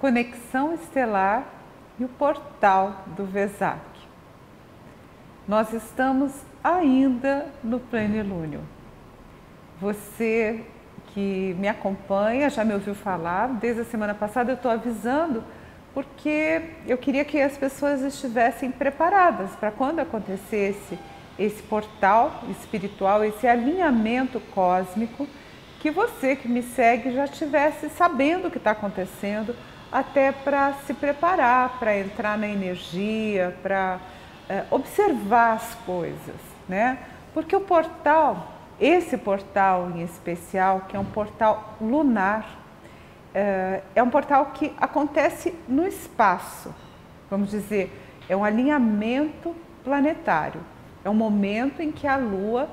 conexão estelar e o portal do Vesak. Nós estamos ainda no plenilúnio. Você que me acompanha já me ouviu falar, desde a semana passada eu estou avisando porque eu queria que as pessoas estivessem preparadas para quando acontecesse esse portal espiritual, esse alinhamento cósmico, que você que me segue já estivesse sabendo o que está acontecendo, até para se preparar, para entrar na energia, para observar as coisas, né? Porque o portal, esse portal em especial, que é um portal lunar, é um portal que acontece no espaço, vamos dizer, é um alinhamento planetário. É um momento em que a Lua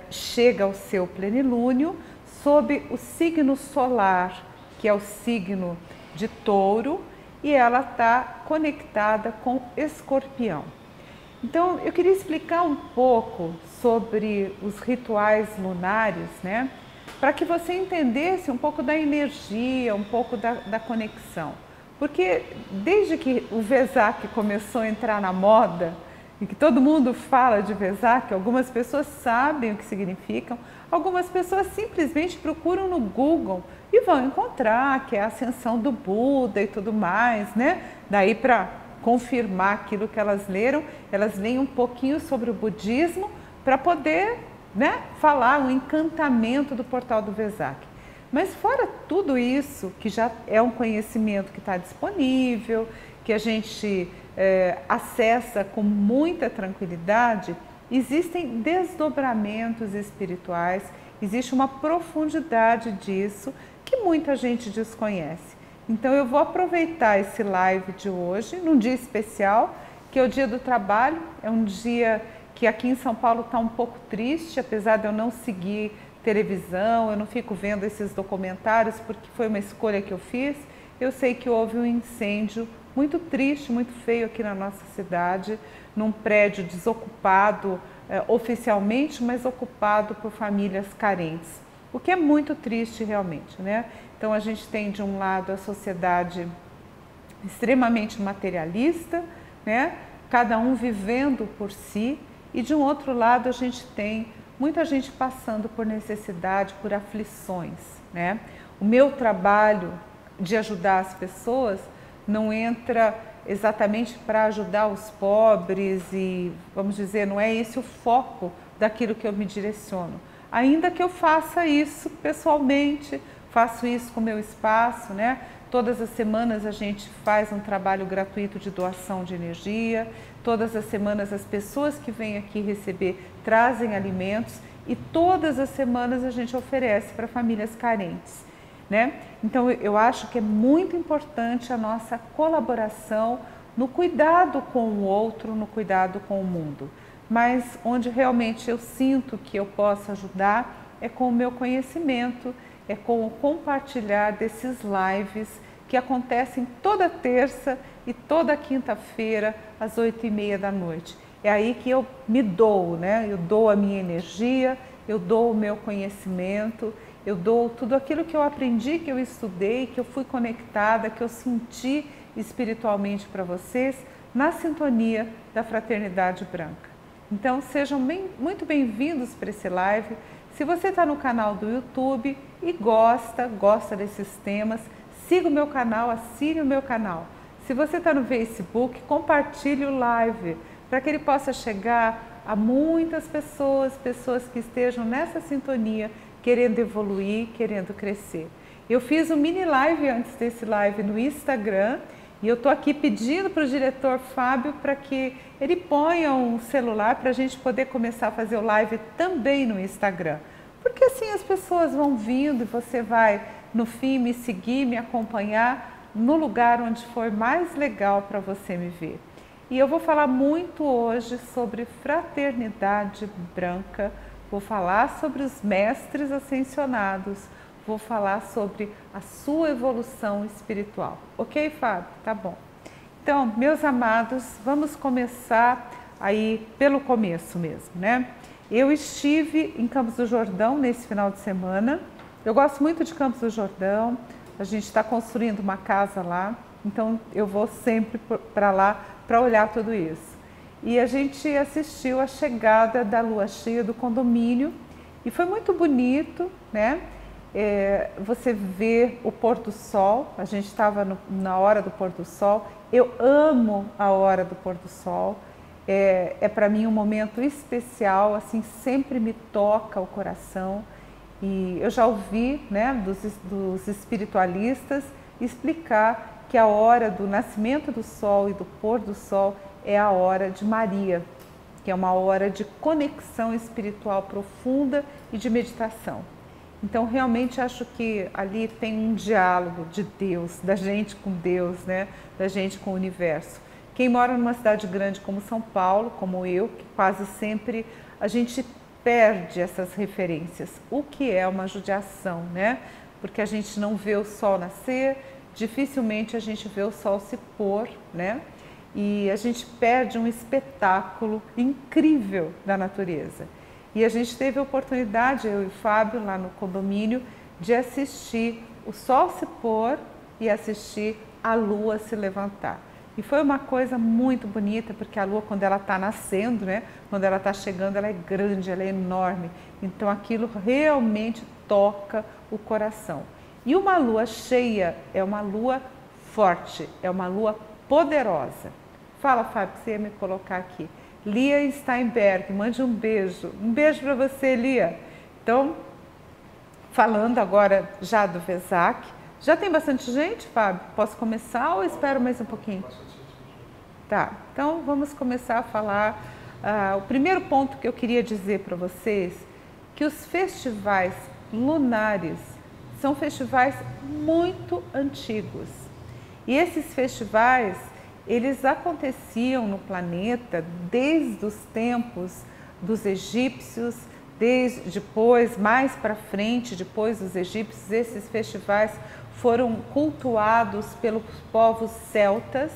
chega ao seu plenilúnio sob o signo solar, que é o signo de Touro, e ela está conectada com Escorpião. Então, eu queria explicar um pouco sobre os rituais lunares, né? Para que você entendesse um pouco da energia, um pouco da conexão. Porque desde que o Vesak começou a entrar na moda, e que todo mundo fala de Vesak, algumas pessoas sabem o que significam, algumas pessoas simplesmente procuram no Google e vão encontrar que é a ascensão do Buda e tudo mais, né? Daí para confirmar aquilo que elas leram, elas leem um pouquinho sobre o budismo para poder, né, falar o encantamento do portal do Vesak. Mas fora tudo isso, que já é um conhecimento que está disponível, que a gente acessa com muita tranquilidade, existem desdobramentos espirituais, existe uma profundidade disso que muita gente desconhece. Então eu vou aproveitar esse live de hoje, num dia especial, que é o Dia do Trabalho, é um dia que aqui em São Paulo está um pouco triste, apesar de eu não seguir televisão, eu não fico vendo esses documentários porque foi uma escolha que eu fiz. Eu sei que houve um incêndio muito triste, muito feio aqui na nossa cidade, num prédio desocupado oficialmente, mas ocupado por famílias carentes, o que é muito triste realmente, né? Então a gente tem de um lado a sociedade extremamente materialista, né? Cada um vivendo por si, e de um outro lado a gente tem muita gente passando por necessidade, por aflições, né? O meu trabalho de ajudar as pessoas não entra exatamente para ajudar os pobres e, vamos dizer, não é esse o foco daquilo que eu me direciono. Ainda que eu faça isso pessoalmente, faço isso com o meu espaço, né? Todas as semanas a gente faz um trabalho gratuito de doação de energia, todas as semanas as pessoas que vêm aqui receber trazem alimentos e todas as semanas a gente oferece para famílias carentes, né? Então eu acho que é muito importante a nossa colaboração no cuidado com o outro, no cuidado com o mundo. Mas onde realmente eu sinto que eu posso ajudar é com o meu conhecimento, é com o compartilhar desses lives que acontecem toda terça e toda quinta-feira às 8h30 da noite. É aí que eu me dou, né? Eu dou a minha energia, eu dou o meu conhecimento, eu dou tudo aquilo que eu aprendi, que eu estudei, que eu fui conectada, que eu senti espiritualmente para vocês, na sintonia da Fraternidade Branca. Então sejam muito bem-vindos para esse live. Se você está no canal do YouTube e gosta desses temas, siga o meu canal, assine o meu canal. Se você está no Facebook, compartilhe o live para que ele possa chegar a muitas pessoas que estejam nessa sintonia, querendo evoluir, querendo crescer. Eu fiz um mini live antes desse live no Instagram e eu estou aqui pedindo para o diretor Fábio para que ele ponha um celular para a gente poder começar a fazer o live também no Instagram. Porque assim as pessoas vão vindo e você vai, no fim, me seguir, me acompanhar no lugar onde for mais legal para você me ver. E eu vou falar muito hoje sobre fraternidade branca, vou falar sobre os mestres ascensionados, vou falar sobre a sua evolução espiritual. Ok, Fábio? Tá bom. Então, meus amados, vamos começar aí pelo começo mesmo, né? Eu estive em Campos do Jordão nesse final de semana. Eu gosto muito de Campos do Jordão, a gente está construindo uma casa lá, então eu vou sempre para lá para olhar tudo isso. E a gente assistiu a chegada da lua cheia do condomínio e foi muito bonito, né? Você vê o pôr do sol, a gente estava na hora do pôr do sol, eu amo a hora do pôr do sol, é para mim um momento especial, assim, sempre me toca o coração. E eu já ouvi, né, dos espiritualistas explicar que a hora do nascimento do sol e do pôr do sol é a hora de Maria, que é uma hora de conexão espiritual profunda e de meditação. Então, realmente acho que ali tem um diálogo de Deus, da gente com Deus, né? Da gente com o universo. Quem mora numa cidade grande como São Paulo, como eu, que quase sempre a gente perde essas referências, o que é uma judiação, né? Porque a gente não vê o sol nascer, dificilmente a gente vê o sol se pôr, né? E a gente perde um espetáculo incrível da natureza. E a gente teve a oportunidade, eu e o Fábio, lá no condomínio, de assistir o sol se pôr e assistir a lua se levantar. E foi uma coisa muito bonita, porque a lua, quando ela está nascendo, né, quando ela está chegando, ela é grande, ela é enorme. Então aquilo realmente toca o coração. E uma lua cheia é uma lua forte, é uma lua poderosa. Fala, Fábio, que você ia me colocar aqui. Lia Steinberg, mande um beijo. Um beijo para você, Lia. Então, falando agora já do Vesak. Já tem bastante gente, Fábio? Posso começar ou espero mais um pouquinho? Tá, então vamos começar a falar. O primeiro ponto que eu queria dizer para vocês, que os festivais lunares são festivais muito antigos. E esses festivais, eles aconteciam no planeta desde os tempos dos egípcios, depois, mais para frente, depois dos egípcios, esses festivais foram cultuados pelos povos celtas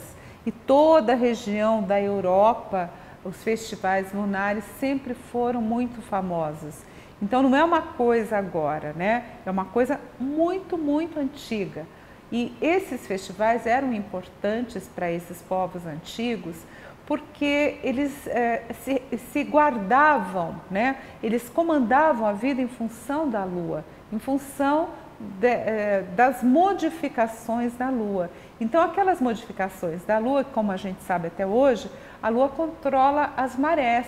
e toda a região da Europa, os festivais lunares sempre foram muito famosos. Então não é uma coisa agora, né? É uma coisa muito, muito antiga. E esses festivais eram importantes para esses povos antigos porque eles se guardavam, né? Eles comandavam a vida em função da lua, em função das modificações da lua. Então aquelas modificações da lua, como a gente sabe até hoje, a lua controla as marés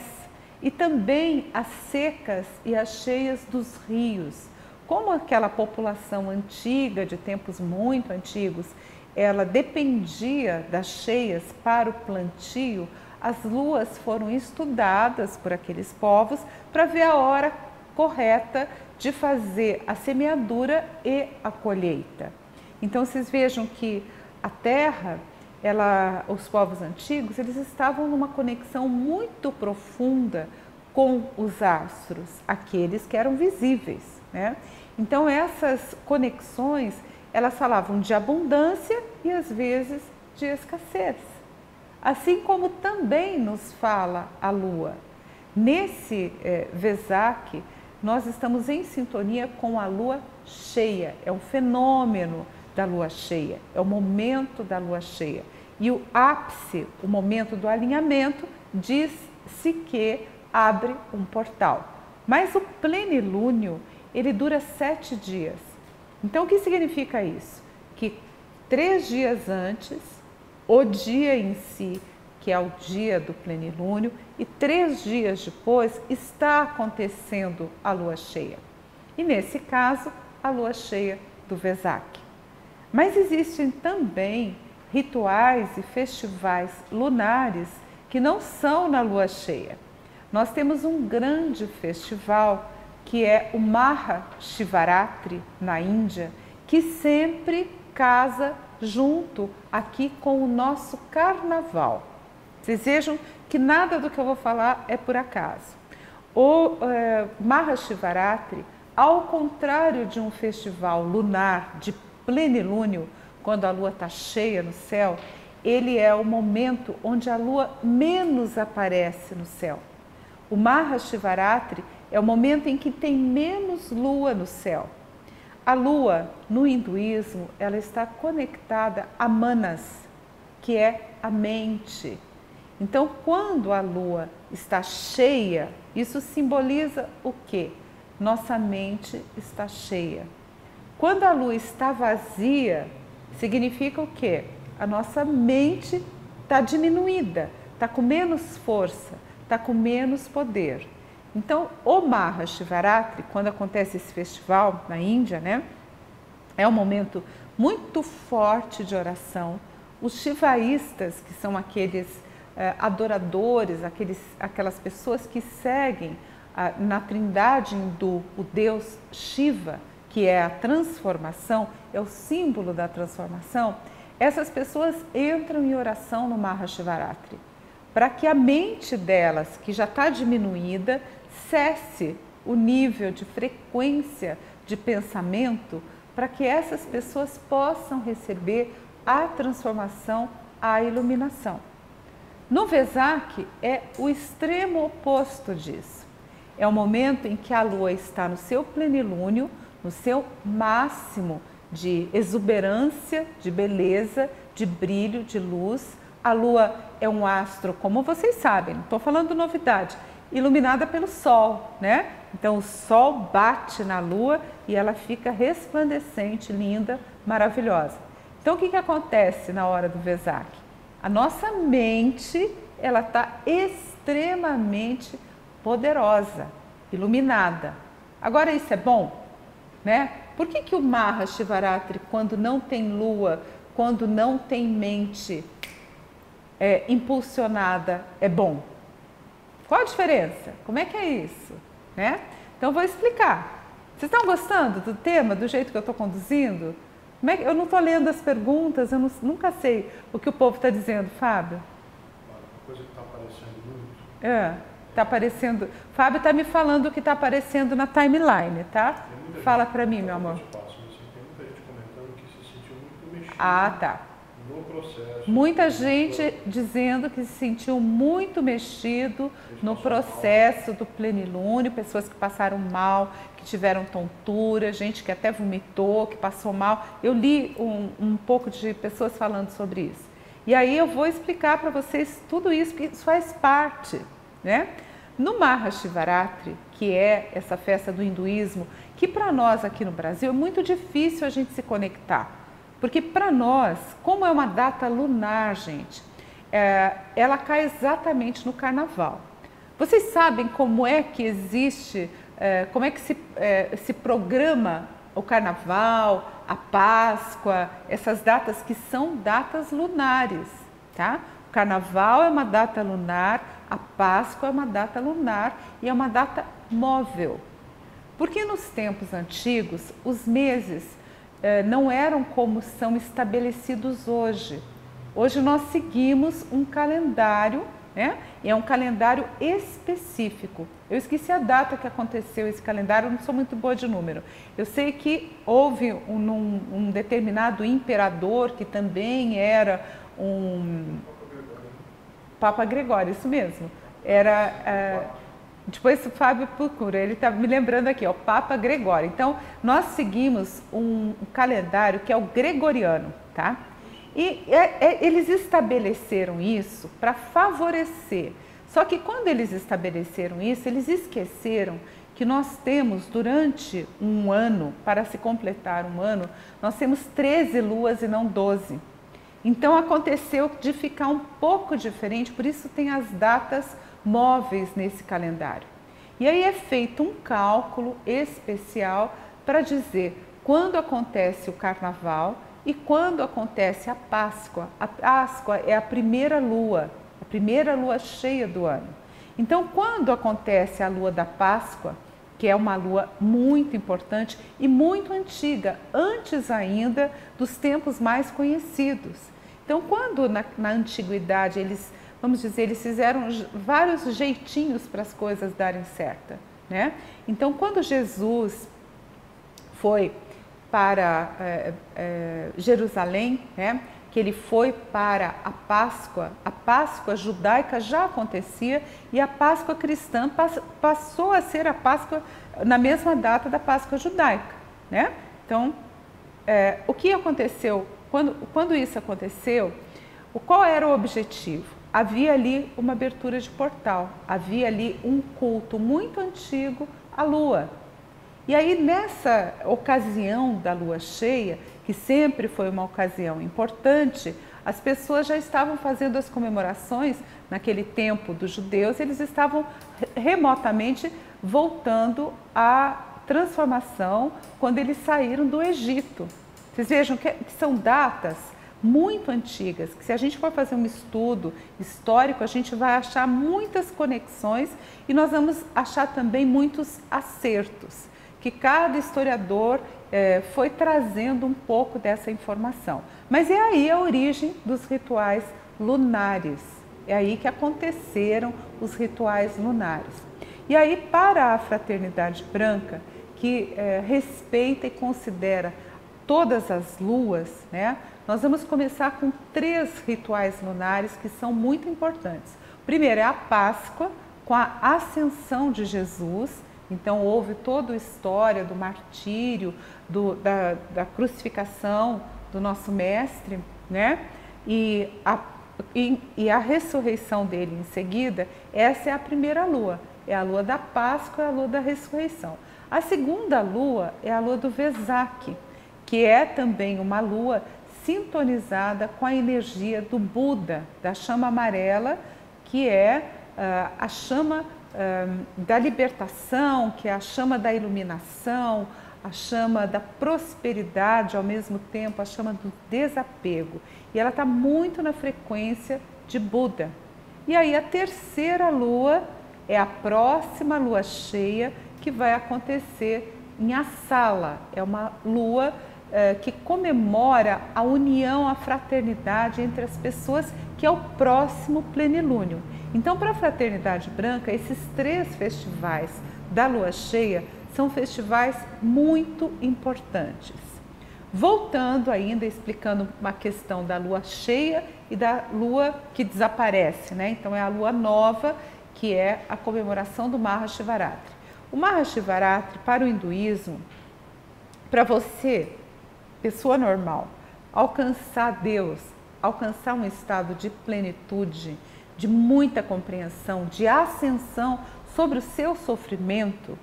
e também as secas e as cheias dos rios. Como aquela população antiga, de tempos muito antigos, ela dependia das cheias para o plantio, as luas foram estudadas por aqueles povos para ver a hora correta de fazer a semeadura e a colheita. Então vocês vejam que a Terra, os povos antigos, eles estavam numa conexão muito profunda com os astros, aqueles que eram visíveis, né? Então essas conexões, elas falavam de abundância e às vezes de escassez. Assim como também nos fala a Lua. Nesse Vesak, nós estamos em sintonia com a Lua cheia, é um fenômeno da Lua cheia, é o momento da Lua cheia. E o ápice, o momento do alinhamento, diz-se que abre um portal. Mas o plenilúnio, ele dura 7 dias. Então, o que significa isso? Que 3 dias antes, o dia em si, que é o dia do plenilúnio, e 3 dias depois está acontecendo a lua cheia. E nesse caso, a lua cheia do Vesak. Mas existem também rituais e festivais lunares que não são na lua cheia. Nós temos um grande festival que é o Maha Shivaratri, na Índia, que sempre casa junto aqui com o nosso carnaval. Vocês vejam que nada do que eu vou falar é por acaso. O Maha Shivaratri, ao contrário de um festival lunar de plenilúnio, quando a lua está cheia no céu, ele é o momento onde a lua menos aparece no céu. O Maha Shivaratri é o momento em que tem menos lua no céu. a lua no hinduísmo, ela está conectada a manas, que é a mente. Então, quando a lua está cheia, isso simboliza o quê? Nossa mente está cheia. Quando a lua está vazia, significa o quê? A nossa mente está diminuída, está com menos força, está com menos poder. Então, o Mahashivaratri, quando acontece esse festival na Índia, né, é um momento muito forte de oração. Os shivaístas, que são aqueles adoradores, aquelas pessoas que seguem na trindade hindu o deus Shiva, que é a transformação, é o símbolo da transformação, essas pessoas entram em oração no Mahashivaratri, para que a mente delas, que já está diminuída, cesse o nível de frequência de pensamento, para que essas pessoas possam receber a transformação, a iluminação. No Vesak é o extremo oposto disso. É o momento em que a lua está no seu plenilúnio, no seu máximo de exuberância, de beleza, de brilho, de luz. A lua é um astro, como vocês sabem, não estou falando novidade, iluminada pelo sol, né? Então o sol bate na lua e ela fica resplandecente, linda, maravilhosa. Então o que acontece na hora do Vesak? A nossa mente, ela está extremamente poderosa, iluminada. Agora isso é bom, né? Por que o Mahashivaratri, quando não tem lua, quando não tem mente impulsionada, é bom? Qual a diferença? Como é que é isso? Né? Então eu vou explicar. Vocês estão gostando do tema, do jeito que eu estou conduzindo? Eu não estou lendo as perguntas, eu nunca sei o que o povo está dizendo, Fábio. Uma coisa que está aparecendo muito. Está aparecendo. Fábio está me falando o que está aparecendo na timeline, tá? Fala para mim, meu amor. Tem muita gente comentando que se sentiu muito mexido. Ah, tá. No processo. Muita gente dizendo que se sentiu muito mexido no processo do plenilúnio, pessoas que passaram mal, que tiveram tontura, gente que até vomitou, que passou mal. Eu li um pouco de pessoas falando sobre isso. E aí eu vou explicar para vocês tudo isso, porque isso faz parte, né? No Mahashivaratri, que é essa festa do hinduísmo, que para nós aqui no Brasil é muito difícil a gente se conectar. Porque para nós, como é uma data lunar, gente, ela cai exatamente no carnaval. Vocês sabem como é que existe, como é que se programa o carnaval, a Páscoa, essas datas que são datas lunares, tá? O carnaval é uma data lunar, a Páscoa é uma data lunar e é uma data móvel. Porque nos tempos antigos, os meses não eram como são estabelecidos hoje. Hoje nós seguimos um calendário, né? E é um calendário específico. Eu esqueci a data que aconteceu esse calendário, eu não sou muito boa de número. Eu sei que houve um determinado imperador que também era um Papa Gregório, isso mesmo. Depois o Fábio procura, ele está me lembrando aqui, o Papa Gregório. Então, nós seguimos um calendário que é o gregoriano, tá? E eles estabeleceram isso para favorecer. Só que quando eles estabeleceram isso, eles esqueceram que nós temos durante um ano, para se completar um ano, nós temos 13 luas e não 12. Então aconteceu de ficar um pouco diferente, por isso tem as datas móveis nesse calendário. E aí é feito um cálculo especial para dizer quando acontece o carnaval e quando acontece a Páscoa. A Páscoa é a primeira lua cheia do ano. Então, quando acontece a lua da Páscoa, que é uma lua muito importante e muito antiga, antes ainda dos tempos mais conhecidos. Então, quando na antiguidade eles, vamos dizer, eles fizeram vários jeitinhos para as coisas darem certo, né? Então, quando Jesus foi para Jerusalém, né, que ele foi para a Páscoa judaica já acontecia e a Páscoa cristã passou a ser a Páscoa na mesma data da Páscoa judaica, né? Então, o que aconteceu? Quando isso aconteceu, qual era o objetivo? Havia ali uma abertura de portal, havia ali um culto muito antigo à lua. E aí, nessa ocasião da lua cheia, que sempre foi uma ocasião importante, as pessoas já estavam fazendo as comemorações, naquele tempo dos judeus, eles estavam remotamente voltando à transformação quando eles saíram do Egito. Vocês vejam que são datas muito antigas, que se a gente for fazer um estudo histórico, a gente vai achar muitas conexões e nós vamos achar também muitos acertos, que cada historiador foi trazendo um pouco dessa informação. Mas é aí a origem dos rituais lunares, é aí que aconteceram os rituais lunares. E aí, para a Fraternidade Branca, que respeita e considera todas as luas, né? Nós vamos começar com 3 rituais lunares que são muito importantes. O primeiro é a Páscoa, com a ascensão de Jesus. Então, houve toda a história do martírio, da crucificação do nosso Mestre, né? E a ressurreição dele em seguida. Essa é a primeira lua, é a lua da Páscoa, é a lua da ressurreição. A segunda lua é a lua do Vesak, que é também uma lua sintonizada com a energia do Buda, da chama amarela, que é a chama da libertação, que é a chama da iluminação, a chama da prosperidade, ao mesmo tempo a chama do desapego. E ela está muito na frequência de Buda. E aí a terceira lua é a próxima lua cheia, que vai acontecer em Asala. É uma lua que comemora a união, a fraternidade entre as pessoas, que é o próximo plenilúnio. Então, para a Fraternidade Branca, esses 3 festivais da lua cheia são festivais muito importantes. Voltando ainda, explicando uma questão da lua cheia e da lua que desaparece, né? Então, é a lua nova, que é a comemoração do Mahashivaratri. O Mahashivaratri, para o hinduísmo, para você, pessoa normal, alcançar Deus, alcançar um estado de plenitude, de muita compreensão, de ascensão sobre o seu sofrimento,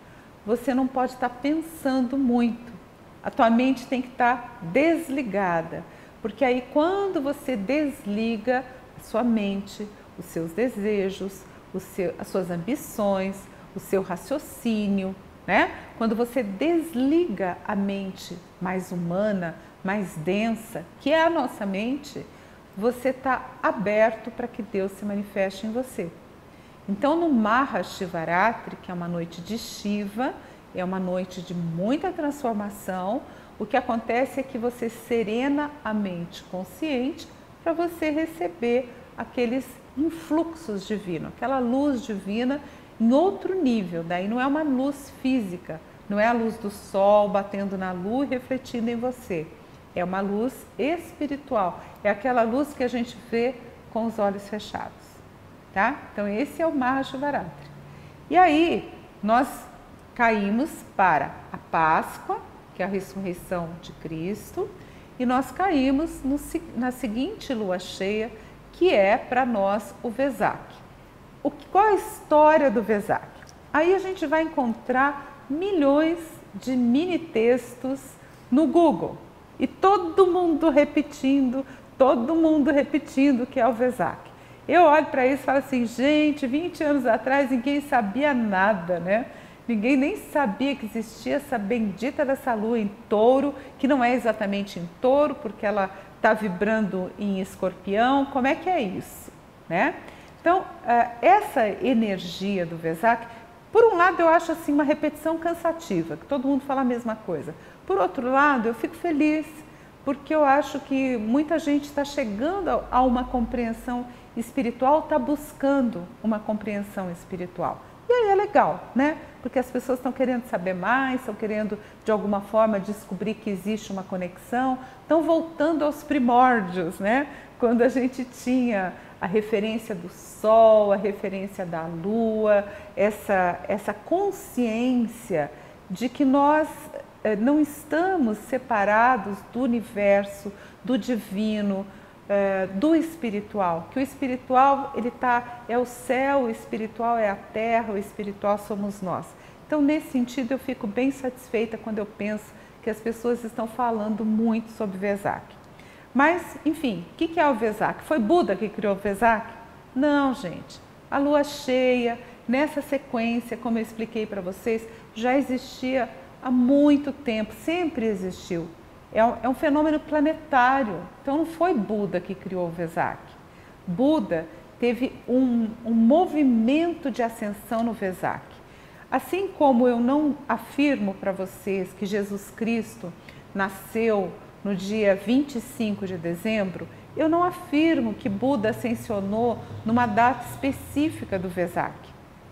você não pode estar pensando muito. A tua mente tem que estar desligada, porque aí quando você desliga a sua mente, os seus desejos, as suas ambições, o seu raciocínio, né? Quando você desliga a mente mais humana, mais densa, que é a nossa mente, você está aberto para que Deus se manifeste em você. Então, no Mahashivaratri, que é uma noite de Shiva, é uma noite de muita transformação, o que acontece é que você serena a mente consciente para você receber aqueles influxos divinos, aquela luz divina em outro nível. Daí não é uma luz física, não é a luz do sol batendo na lua e refletindo em você. É uma luz espiritual, é aquela luz que a gente vê com os olhos fechados, tá? Então esse é o Mahashivaratri. E aí nós caímos para a Páscoa, que é a ressurreição de Cristo, e nós caímos na seguinte lua cheia, que é para nós o Vesak. Qual a história do Vesak? Aí a gente vai encontrar milhões de mini textos no Google e todo mundo repetindo que é o Vesak. Eu olho para isso e falo assim, gente, 20 anos atrás ninguém sabia nada, né? Ninguém nem sabia que existia essa bendita dessa lua em touro, que não é exatamente em touro, porque ela está vibrando em escorpião. Como é que é isso, né? Então, essa energia do Vesak, por um lado eu acho assim uma repetição cansativa, que todo mundo fala a mesma coisa. Por outro lado, eu fico feliz, porque eu acho que muita gente está chegando a uma compreensão espiritual, está buscando uma compreensão espiritual. E aí é legal, né? Porque as pessoas estão querendo saber mais, estão querendo de alguma forma descobrir que existe uma conexão, estão voltando aos primórdios, né? Quando a gente tinha a referência do Sol, a referência da Lua, essa consciência de que nós não estamos separados do universo, do divino, do espiritual, que o espiritual é o céu, o espiritual é a terra, o espiritual somos nós. Então, nesse sentido, eu fico bem satisfeita quando eu penso que as pessoas estão falando muito sobre Vesak. Mas, enfim, o que é o Vesak? Foi Buda que criou o Vesak? Não, gente. A lua cheia, nessa sequência, como eu expliquei para vocês, já existia há muito tempo, sempre existiu. É um fenômeno planetário. Então, não foi Buda que criou o Vesak. Buda teve um movimento de ascensão no Vesak. Assim como eu não afirmo para vocês que Jesus Cristo nasceu no dia 25 de dezembro, eu não afirmo que Buda ascensionou numa data específica do Vesak.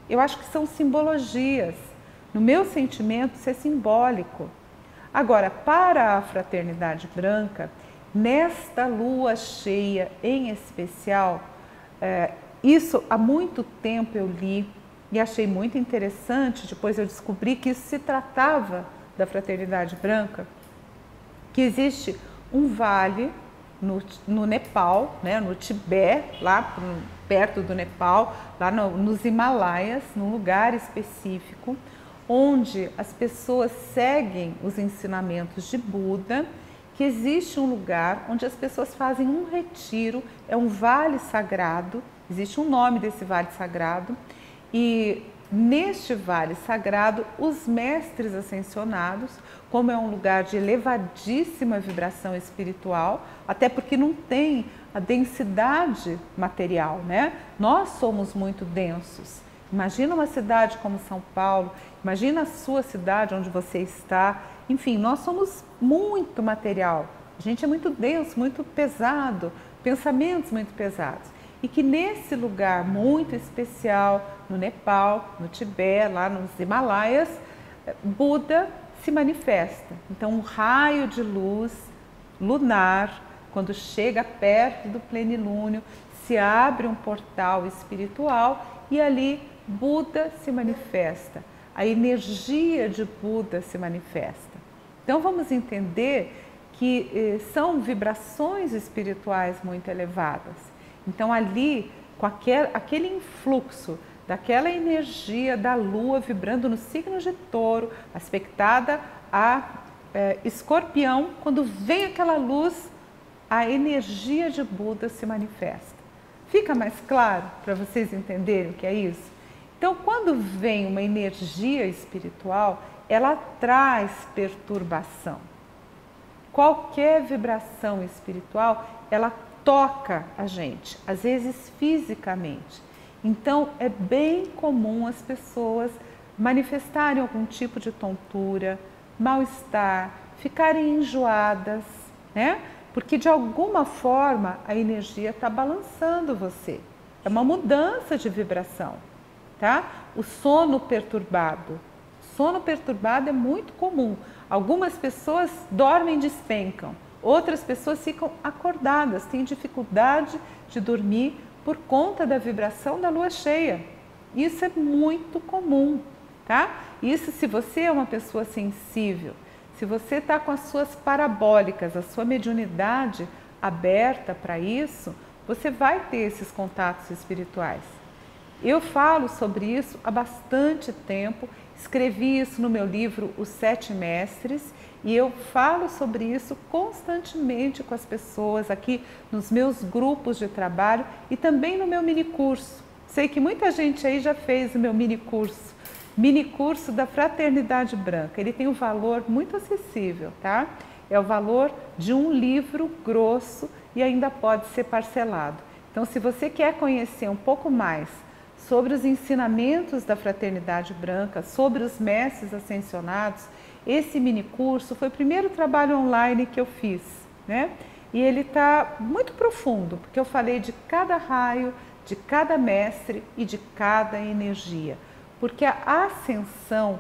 Eu acho que são simbologias. No meu sentimento, isso é simbólico. Agora, para a Fraternidade Branca, nesta lua cheia em especial, isso há muito tempo eu li e achei muito interessante. Depois eu descobri que isso se tratava da Fraternidade Branca, que existe um vale no Nepal, né, no Tibete, lá perto do Nepal, lá nos Himalaias, num lugar específico, onde as pessoas seguem os ensinamentos de Buda, que existe um lugar onde as pessoas fazem um retiro, é um vale sagrado, existe um nome desse vale sagrado, e neste vale sagrado, os mestres ascensionados, como é um lugar de elevadíssima vibração espiritual, até porque não tem a densidade material, né? Nós somos muito densos. Imagina uma cidade como São Paulo, imagina a sua cidade onde você está. Enfim, nós somos muito material. A gente é muito denso, muito pesado, pensamentos muito pesados. E que nesse lugar muito especial, no Nepal, no Tibete, lá nos Himalaias, Buda se manifesta. Então, um raio de luz lunar, quando chega perto do plenilúnio, se abre um portal espiritual e ali Buda se manifesta. A energia de Buda se manifesta. Então, vamos entender que são vibrações espirituais muito elevadas. Então, ali, com aquele influxo daquela energia da Lua vibrando no signo de Touro, aspectada a Escorpião, quando vem aquela luz, a energia de Buda se manifesta. Fica mais claro para vocês entenderem o que é isso? Então, quando vem uma energia espiritual, ela traz perturbação. Qualquer vibração espiritual, ela toca a gente, às vezes fisicamente. Então, é bem comum as pessoas manifestarem algum tipo de tontura, mal-estar, ficarem enjoadas, né? Porque de alguma forma a energia está balançando você. É uma mudança de vibração, tá? O sono perturbado. Sono perturbado é muito comum. Algumas pessoas dormem e despencam. Outras pessoas ficam acordadas, têm dificuldade de dormir por conta da vibração da lua cheia. Isso é muito comum, tá? Isso se você é uma pessoa sensível, se você está com as suas parabólicas, a sua mediunidade aberta para isso, você vai ter esses contatos espirituais. Eu falo sobre isso há bastante tempo, escrevi isso no meu livro Os Sete Mestres e eu falo sobre isso constantemente com as pessoas aqui nos meus grupos de trabalho e também no meu minicurso. Sei que muita gente aí já fez o meu minicurso da Fraternidade Branca. Ele tem um valor muito acessível, tá? É o valor de um livro grosso e ainda pode ser parcelado. Então, se você quer conhecer um pouco mais sobre os ensinamentos da Fraternidade Branca, sobre os mestres ascensionados, esse minicurso foi o primeiro trabalho online que eu fiz, né? E ele está muito profundo, porque eu falei de cada raio, de cada mestre e de cada energia. Porque a ascensão,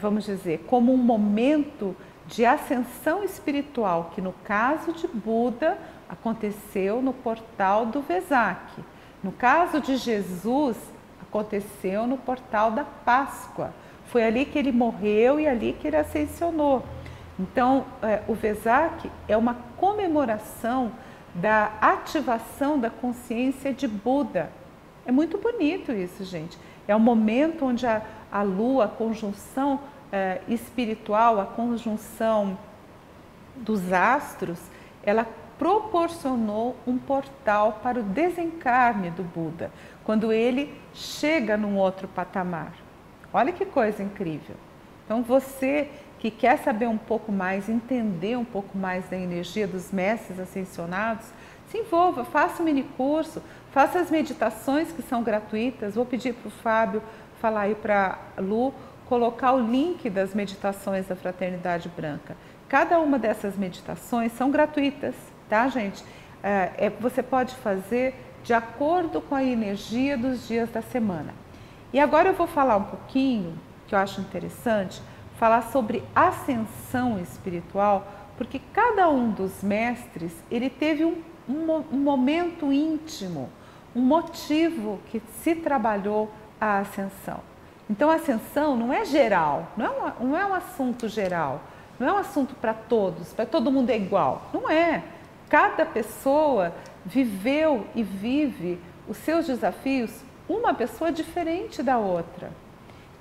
vamos dizer, como um momento de ascensão espiritual, que no caso de Buda aconteceu no portal do Vesak. No caso de Jesus, aconteceu no portal da Páscoa. Foi ali que ele morreu e ali que ele ascensionou. Então, o Vesak é uma comemoração da ativação da consciência de Buda. É muito bonito isso, gente. É um momento onde a Lua, a conjunção espiritual, a conjunção dos astros, ela proporcionou um portal para o desencarne do Buda, quando ele chega num outro patamar. Olha que coisa incrível. Então, você que quer saber um pouco mais, entender um pouco mais da energia dos mestres ascensionados, se envolva, faça um mini curso, faça as meditações que são gratuitas. Vou pedir para o Fábio falar aí para a Lu, colocar o link das meditações da Fraternidade Branca. Cada uma dessas meditações são gratuitas, tá, gente? Você pode fazer de acordo com a energia dos dias da semana. E agora eu vou falar um pouquinho, que eu acho interessante, falar sobre ascensão espiritual, porque cada um dos mestres, ele teve um momento íntimo, um motivo que se trabalhou a ascensão. Então, a ascensão não é geral, não é um assunto geral, não é um assunto para todos, para todo mundo é igual. Não é. Cada pessoa viveu e vive os seus desafios, uma pessoa diferente da outra.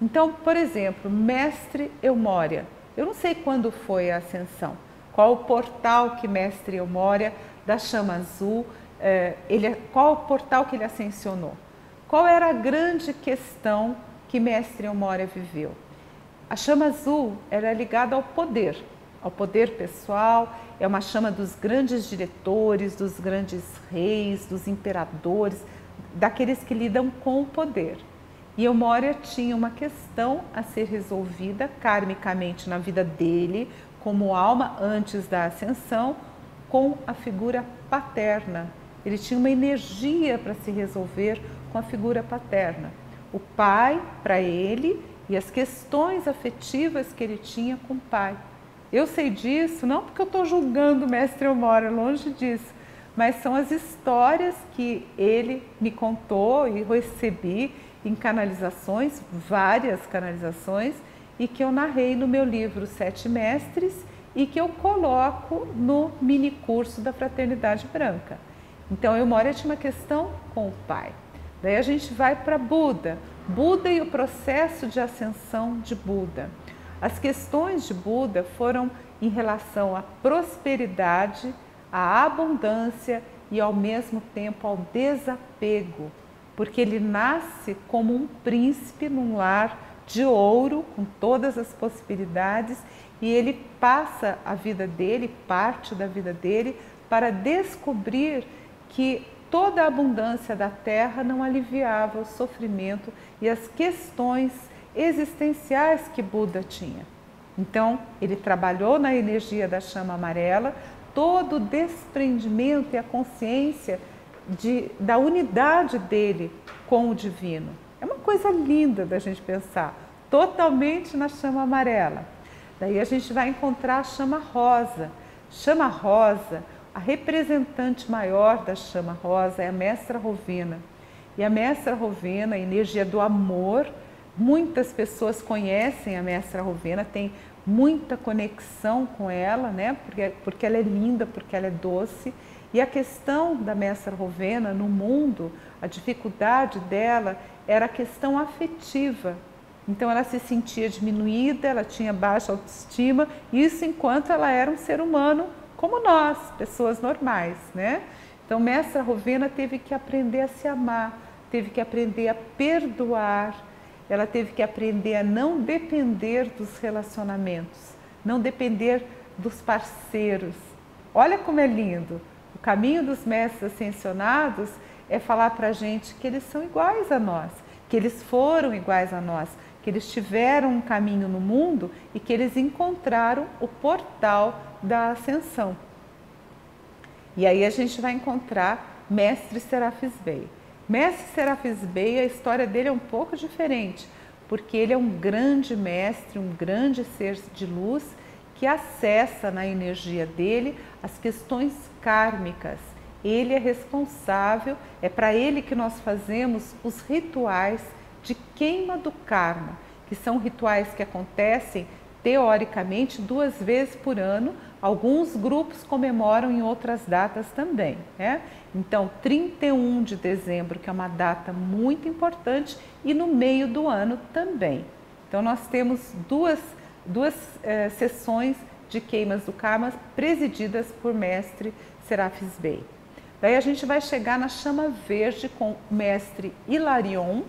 Então, por exemplo, Mestre Eumória, eu não sei quando foi a ascensão, qual o portal que Mestre Eumória da Chama Azul, qual o portal que ele ascensionou, qual era a grande questão que Mestre Eumória viveu. A Chama Azul era ligada ao poder pessoal, é uma chama dos grandes diretores, dos grandes reis, dos imperadores, daqueles que lidam com o poder. E Eumória tinha uma questão a ser resolvida karmicamente na vida dele, como alma antes da ascensão, com a figura paterna. Ele tinha uma energia para se resolver com a figura paterna. O pai para ele e as questões afetivas que ele tinha com o pai. Eu sei disso, não porque eu estou julgando o Mestre Eumória, longe disso, mas são as histórias que ele me contou e recebi em canalizações, várias canalizações, e que eu narrei no meu livro Sete Mestres e que eu coloco no mini curso da Fraternidade Branca. Então, Eumória tinha uma questão com o pai. Daí a gente vai para Buda. Buda e o processo de ascensão de Buda. As questões de Buda foram em relação à prosperidade, à abundância e ao mesmo tempo ao desapego, porque ele nasce como um príncipe num lar de ouro, com todas as possibilidades, e ele passa a vida dele, parte da vida dele, para descobrir que toda a abundância da terra não aliviava o sofrimento e as questões existenciais que Buda tinha. Então, ele trabalhou na energia da chama amarela, todo o desprendimento e a consciência da unidade dele com o divino. É uma coisa linda da gente pensar, totalmente na chama amarela. Daí a gente vai encontrar a chama rosa. Chama rosa, a representante maior da chama rosa é a Mestra Rovena. E a Mestra Rovena, a energia do amor, muitas pessoas conhecem a Mestra Rovena, tem muita conexão com ela, né? Porque ela é linda, porque ela é doce. E a questão da Mestra Rovena no mundo, a dificuldade dela era a questão afetiva. Então ela se sentia diminuída, ela tinha baixa autoestima, isso enquanto ela era um ser humano como nós, pessoas normais, né? Então Mestra Rovena teve que aprender a se amar, teve que aprender a perdoar, ela teve que aprender a não depender dos relacionamentos, não depender dos parceiros. Olha como é lindo! O caminho dos mestres ascensionados é falar para a gente que eles são iguais a nós, que eles foram iguais a nós, que eles tiveram um caminho no mundo e que eles encontraram o portal da ascensão. E aí a gente vai encontrar Mestre Serafis Bey. Mestre Serafis Bey, a história dele é um pouco diferente, porque ele é um grande mestre, um grande ser de luz que acessa na energia dele as questões kármicas. Ele é responsável, é para ele que nós fazemos os rituais de queima do karma, que são rituais que acontecem teoricamente 2 vezes por ano. Alguns grupos comemoram em outras datas também, né? Então, 31 de dezembro, que é uma data muito importante, e no meio do ano também. Então, nós temos duas sessões de queimas do karma presididas por mestre Serafis Bey. Daí a gente vai chegar na chama verde com o mestre Hilarion,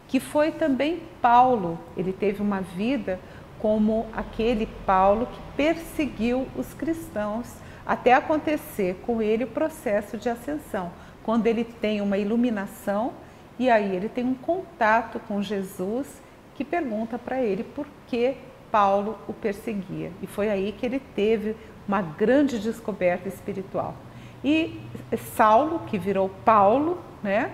que foi também Paulo. Ele teve uma vida como aquele Paulo que perseguiu os cristãos até acontecer com ele o processo de ascensão, quando ele tem uma iluminação e aí ele tem um contato com Jesus que pergunta para ele por que Paulo o perseguia. E foi aí que ele teve uma grande descoberta espiritual. E Saulo, que virou Paulo, né?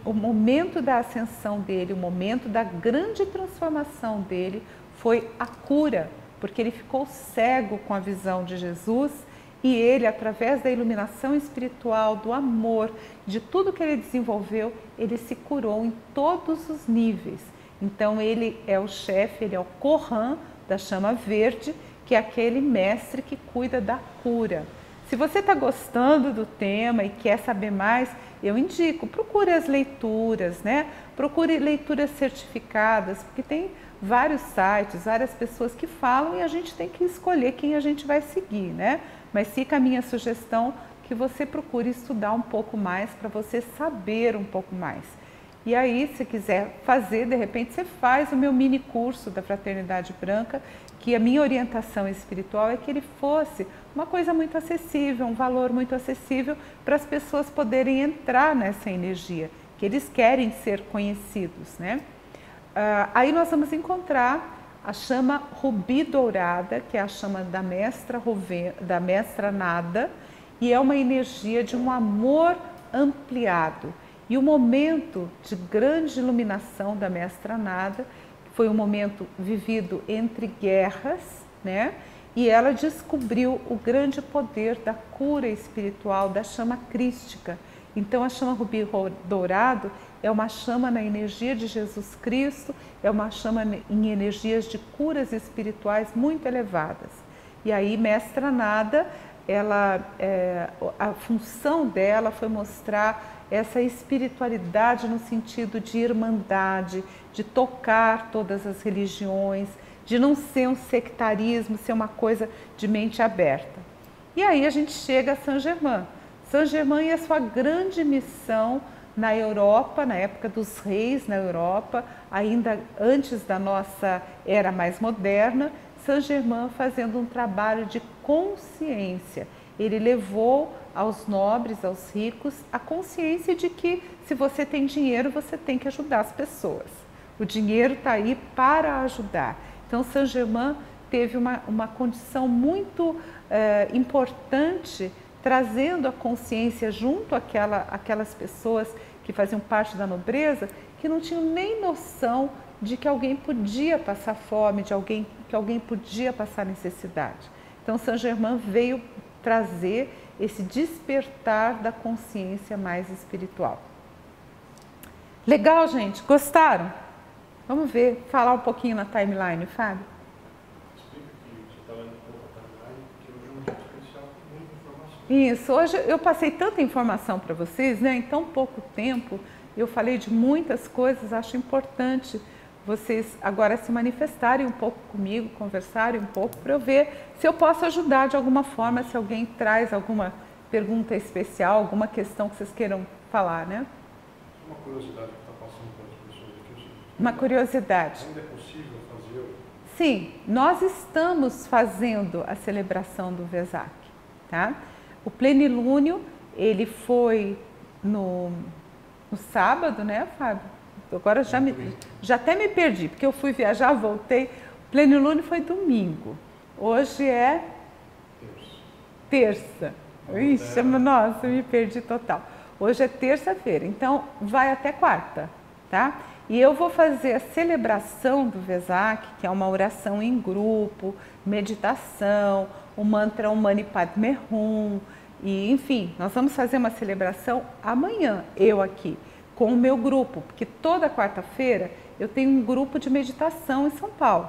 O momento da ascensão dele, o momento da grande transformação dele foi a cura, porque ele ficou cego com a visão de Jesus e ele, através da iluminação espiritual, do amor, de tudo que ele desenvolveu, ele se curou em todos os níveis. Então ele é o chefe, ele é o Kohan da chama verde, que é aquele mestre que cuida da cura. Se você está gostando do tema e quer saber mais, eu indico, procure as leituras, né? Procure leituras certificadas, porque tem vários sites, várias pessoas que falam e a gente tem que escolher quem a gente vai seguir, né? Mas fica a minha sugestão que você procure estudar um pouco mais para você saber um pouco mais. E aí, se quiser fazer, de repente você faz o meu mini curso da Fraternidade Branca, que a minha orientação espiritual é que ele fosse uma coisa muito acessível, um valor muito acessível para as pessoas poderem entrar nessa energia, que eles querem ser conhecidos, né? Aí nós vamos encontrar a chama rubi dourada, que é a chama da mestra Nada, e é uma energia de um amor ampliado. E o momento de grande iluminação da mestra Nada foi um momento vivido entre guerras, né? E ela descobriu o grande poder da cura espiritual, da chama crística. Então a chama rubi dourado é uma chama na energia de Jesus Cristo, é uma chama em energias de curas espirituais muito elevadas. E aí mestra Nada, a função dela foi mostrar essa espiritualidade no sentido de irmandade, de tocar todas as religiões, de não ser um sectarismo, ser uma coisa de mente aberta. E aí a gente chega a Saint-Germain. Saint-Germain e a sua grande missão na Europa, na época dos reis na Europa, ainda antes da nossa era mais moderna, Saint-Germain fazendo um trabalho de consciência. Ele levou aos nobres, aos ricos, a consciência de que se você tem dinheiro, você tem que ajudar as pessoas. O dinheiro está aí para ajudar. Então, Saint-Germain teve uma condição muito importante, trazendo a consciência junto àquelas pessoas que faziam parte da nobreza, que não tinham nem noção de que alguém podia passar fome, que alguém podia passar necessidade. Então, Saint-Germain veio trazer esse despertar da consciência mais espiritual. Legal, gente? Gostaram? Vamos ver, falar um pouquinho na timeline, Fábio? Explica que você está lendo um pouco a timeline, que hoje é um dia especial com muita informação. Isso, hoje eu passei tanta informação para vocês, né? Em tão pouco tempo, eu falei de muitas coisas, acho importante vocês agora se manifestarem um pouco comigo, conversarem um pouco, para eu ver se eu posso ajudar de alguma forma, se alguém traz alguma pergunta especial, alguma questão que vocês queiram falar, né? Uma curiosidade que está passando para as pessoas aqui. Uma curiosidade. Ainda é possível fazer? Sim, nós estamos fazendo a celebração do Vesak, tá? O plenilúnio, ele foi no sábado, né, Fábio? Agora já até me perdi, porque eu fui viajar, voltei. O plenilúnio foi domingo. Hoje é terça. Ixi, nossa, eu me perdi total. Hoje é terça-feira, então vai até quarta, tá? E eu vou fazer a celebração do Vesak, que é uma oração em grupo, meditação, o mantra Mani Padme Hum, e enfim, nós vamos fazer uma celebração amanhã, eu aqui, com o meu grupo, porque toda quarta-feira eu tenho um grupo de meditação em São Paulo,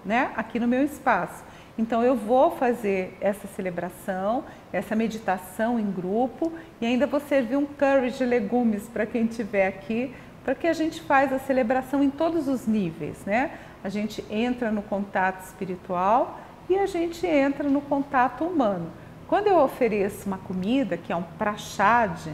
né? Aqui no meu espaço. Então eu vou fazer essa celebração, essa meditação em grupo e ainda vou servir um curry de legumes para quem estiver aqui, para que a gente faz a celebração em todos os níveis, né? A gente entra no contato espiritual e a gente entra no contato humano. Quando eu ofereço uma comida, que é um prashad,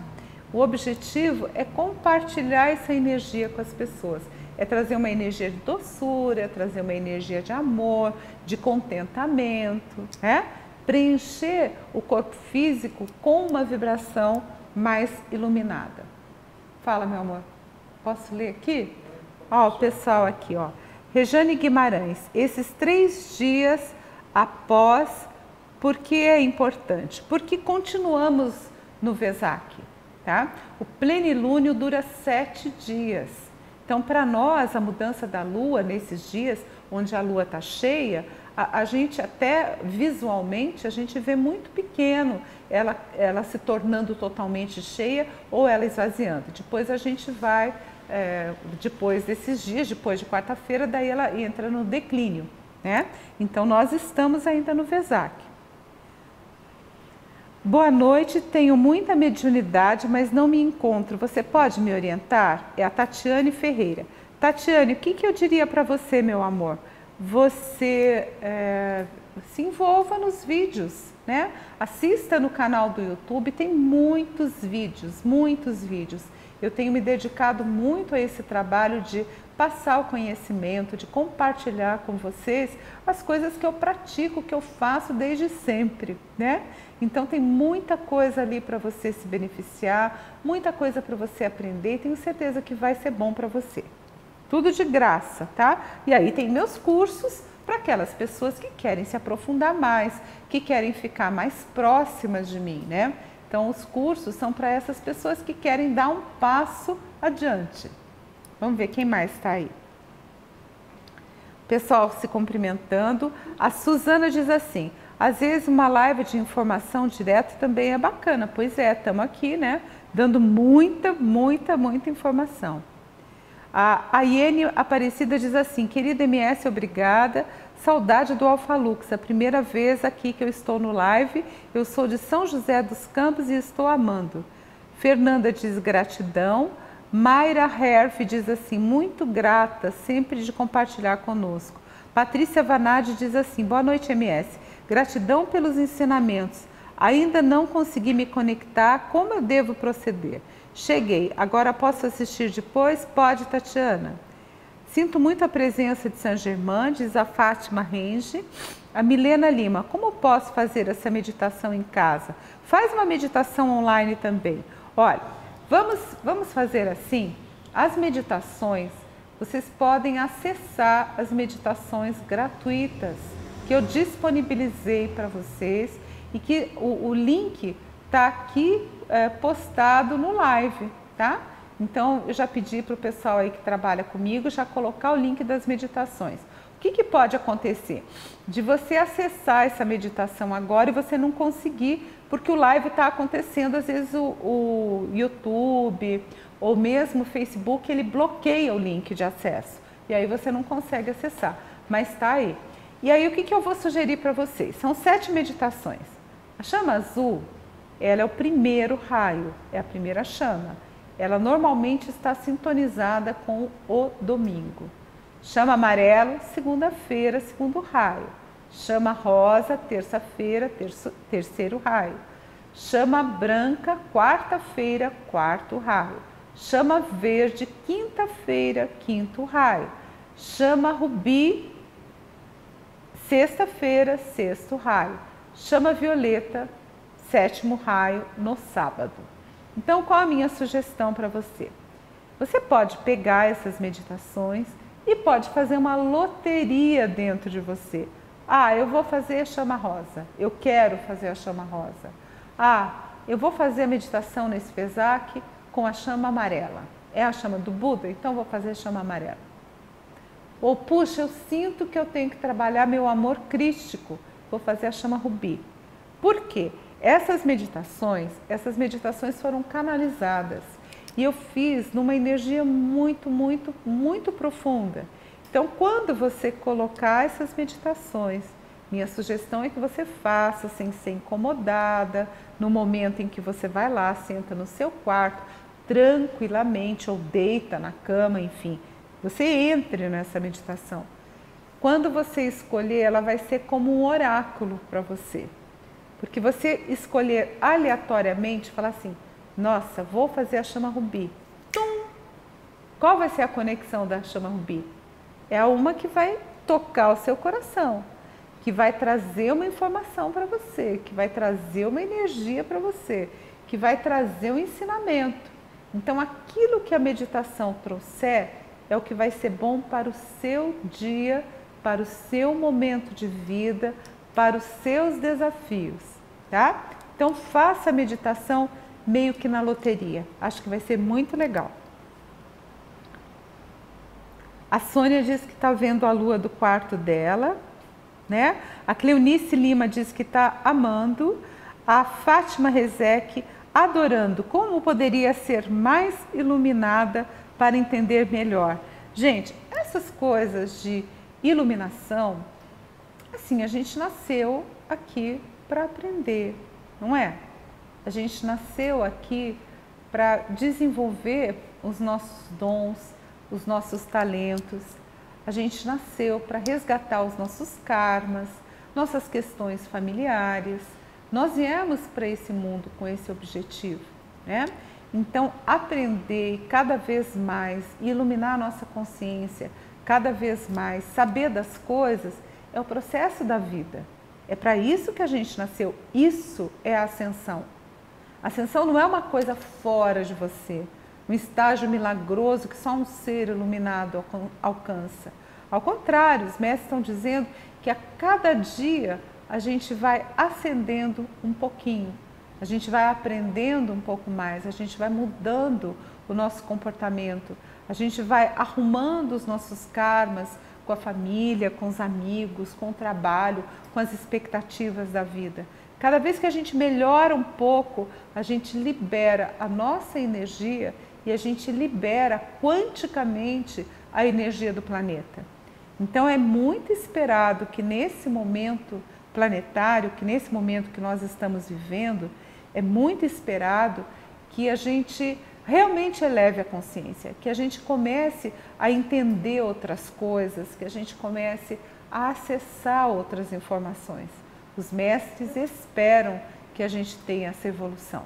o objetivo é compartilhar essa energia com as pessoas. É trazer uma energia de doçura, trazer uma energia de amor, de contentamento, né? Preencher o corpo físico com uma vibração mais iluminada. Fala, meu amor. Posso ler aqui? Ó, o pessoal aqui, ó. Rejane Guimarães, esses 3 dias após, por que é importante? Porque continuamos no Vesak, tá? O plenilúnio dura 7 dias. Então, para nós, a mudança da Lua nesses dias, onde a Lua está cheia, a gente até visualmente, a gente vê muito pequeno ela se tornando totalmente cheia ou ela esvaziando. Depois a gente vai, depois desses dias, depois de quarta-feira, daí ela entra no declínio, né? Então, nós estamos ainda no Vesak. Boa noite, tenho muita mediunidade, mas não me encontro. Você pode me orientar? É a Tatiane Ferreira. Tatiane, o que eu diria para você, meu amor? Você se envolva nos vídeos, né? Assista no canal do YouTube, tem muitos vídeos, muitos vídeos. Eu tenho me dedicado muito a esse trabalho de passar o conhecimento, de compartilhar com vocês as coisas que eu pratico, que eu faço desde sempre, né? Então tem muita coisa ali para você se beneficiar, muita coisa para você aprender e tenho certeza que vai ser bom para você. Tudo de graça, tá? E aí tem meus cursos para aquelas pessoas que querem se aprofundar mais, que querem ficar mais próximas de mim, né? Então os cursos são para essas pessoas que querem dar um passo adiante. Vamos ver quem mais está aí. Pessoal se cumprimentando. A Suzana diz assim, às vezes uma live de informação direta também é bacana. Pois é, estamos aqui, né? Dando muita informação. A Iene Aparecida diz assim, querida MS, obrigada. Saudade do Alphalux, a primeira vez aqui que eu estou no live. Eu sou de São José dos Campos e estou amando. Fernanda diz gratidão. Mayra Herf diz assim, muito grata sempre de compartilhar conosco. Patrícia Vanade diz assim, boa noite MS, gratidão pelos ensinamentos. Ainda não consegui me conectar, como eu devo proceder? Cheguei, agora posso assistir depois? Pode, Tatiana. Sinto muito a presença de Saint Germain, diz a Fátima Renge. A Milena Lima, como posso fazer essa meditação em casa? Faz uma meditação online também. Olha, vamos fazer assim, as meditações, vocês podem acessar as meditações gratuitas que eu disponibilizei para vocês e que o link está aqui postado no live, tá? Então, eu já pedi para o pessoal aí que trabalha comigo já colocar o link das meditações. O que pode acontecer? De você acessar essa meditação agora e você não conseguir, porque o live está acontecendo, às vezes o YouTube ou mesmo o Facebook, ele bloqueia o link de acesso. E aí você não consegue acessar, mas está aí. E aí o que eu vou sugerir para vocês? São 7 meditações. A chama azul, ela é o primeiro raio, é a primeira chama. Ela normalmente está sintonizada com o domingo. Chama amarelo, segunda-feira, segundo raio. Chama rosa, terça-feira, terceiro raio. Chama branca, quarta-feira, quarto raio. Chama verde, quinta-feira, quinto raio. Chama rubi, sexta-feira, sexto raio. Chama violeta, sétimo raio, no sábado. Então, qual a minha sugestão para você? Você pode pegar essas meditações e pode fazer uma loteria dentro de você. Ah, eu vou fazer a chama rosa. Eu quero fazer a chama rosa. Ah, eu vou fazer a meditação nesse Vesak com a chama amarela. É a chama do Buda? Então vou fazer a chama amarela. Ou, puxa, eu sinto que eu tenho que trabalhar meu amor crístico. Vou fazer a chama rubi. Por quê? Essas meditações foram canalizadas. e eu fiz numa energia muito, muito, muito profunda. Então, quando você colocar essas meditações, minha sugestão é que você faça sem ser incomodada, no momento em que você vai lá, senta no seu quarto, tranquilamente, ou deita na cama, enfim, você entre nessa meditação. Quando você escolher, ela vai ser como um oráculo para você. Porque você escolher aleatoriamente, falar assim, nossa, vou fazer a chama rubi. Tum! Qual vai ser a conexão da chama rubi? É uma que vai tocar o seu coração, que vai trazer uma informação para você, que vai trazer uma energia para você, que vai trazer um ensinamento. Então, aquilo que a meditação trouxer é o que vai ser bom para o seu dia, para o seu momento de vida, para os seus desafios, tá? Então, faça a meditação meio que na loteria. Acho que vai ser muito legal. A Sônia diz que está vendo a lua do quarto dela, né? A Cleonice Lima diz que está amando. A Fátima Rezec adorando. Como poderia ser mais iluminada para entender melhor? Gente, essas coisas de iluminação, assim, a gente nasceu aqui para aprender, não é? A gente nasceu aqui para desenvolver os nossos dons, os nossos talentos. A gente nasceu para resgatar os nossos karmas, nossas questões familiares. Nós viemos para esse mundo com esse objetivo, né? Então, aprender cada vez mais, iluminar a nossa consciência cada vez mais, saber das coisas, é o processo da vida. É para isso que a gente nasceu. Isso é a ascensão. A ascensão não é uma coisa fora de você, um estágio milagroso que só um ser iluminado alcança. Ao contrário, os mestres estão dizendo que a cada dia a gente vai ascendendo um pouquinho, a gente vai aprendendo um pouco mais, a gente vai mudando o nosso comportamento, a gente vai arrumando os nossos karmas com a família, com os amigos, com o trabalho, com as expectativas da vida. Cada vez que a gente melhora um pouco, a gente libera a nossa energia e a gente libera quanticamente a energia do planeta. Então é muito esperado que nesse momento planetário, que nesse momento que nós estamos vivendo, é muito esperado que a gente realmente eleve a consciência, que a gente comece a entender outras coisas, que a gente comece a acessar outras informações. Os mestres esperam que a gente tenha essa evolução.